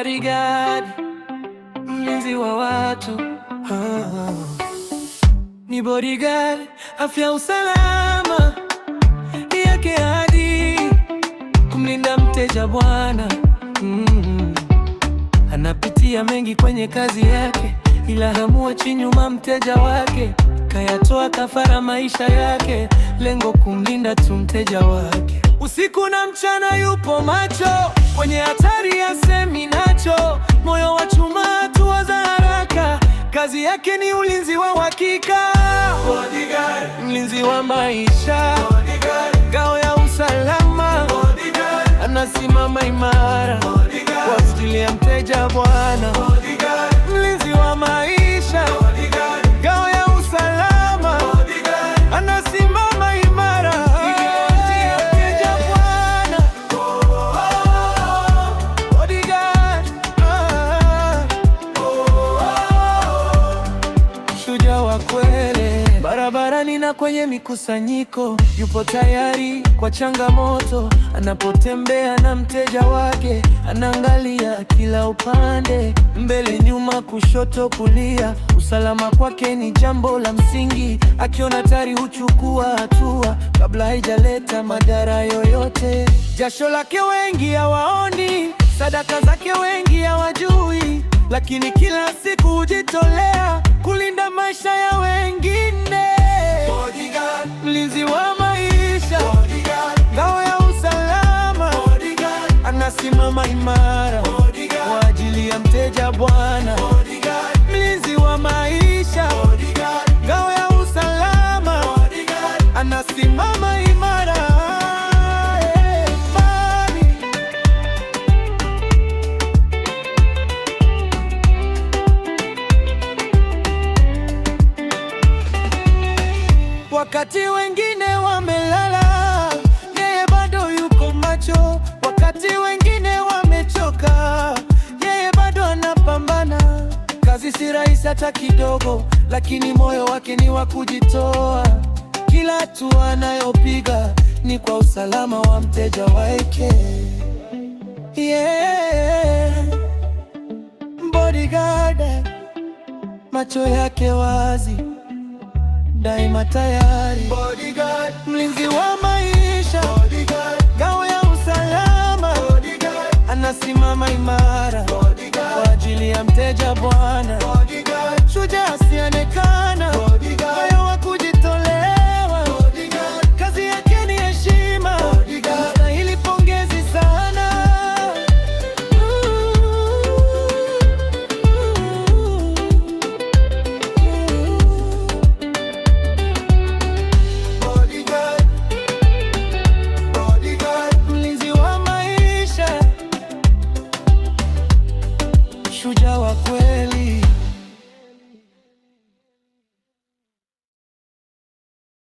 bodyguard, mlinzi wa watu. Ni bodyguard, afya usalama yake hadi kumlinda mteja bwana. Anapitia mengi kwenye kazi yake, ila hamuachi nyuma mteja wake. Kayatoa kafara maisha yake, lengo kumlinda tu mteja wake. Usiku na mchana yupo macho, kwenye hatari asemi nacho. Moyo wa chuma, hatua za haraka, kazi yake ni ulinzi wa uhakika. Bodyguard, mlinzi wa maisha. Bodyguard, ngao ya usalama. Bodyguard, anasimama imara kwa ajili ya mteja bwana. Bodyguard, mlinzi wa maisha. Bodyguard, ngao ya usalama. Bodyguard, anasimama imara kwa ajili ya mteja bwana. Bodyguard, shujaa wa kweli. Barabarani na kwenye mikusanyiko, yupo tayari kwa changamoto. Anapotembea na mteja wake, anaangalia kila upande, mbele, nyuma, kushoto, kulia. Usalama kwake ni jambo la msingi, akiona hatari huchukua hatua kabla haijaleta madhara yoyote. Jasho lake wengi hawaoni, sadaka zake wengi hawajui, lakini kila siku hujitolea kulinda maisha ya wengine. Bodyguard, mlinzi wa maisha. Bodyguard, ngao ya usalama. Bodyguard, anasimama imara kwa ajili ya mteja bwana. Bodyguard, mlinzi wa maisha. Bodyguard, ngao ya usalama. Bodyguard, anasimama imara. Wakati wengine wamelala, yeye bado yuko macho. Wakati wengine wamechoka, yeye bado anapambana. Kazi si rahisi hata kidogo, lakini moyo wake ni wa kujitoa. Kila hatua anayopiga ni kwa usalama wa mteja wake. Bodyguard, macho yake wazi, daima tayari. Bodyguard, mlinzi wa maisha. Bodyguard, ngao ya usalama. Bodyguard, anasimama imara kwa ajili ya mteja bwana. Bodyguard, shujaa asiyeonekana. Bodyguard, moyo wa kujitolewa. Bodyguard, kazi yake ni heshima. Bodyguard, anastahili pongezi sana. Shujaa wa kweli.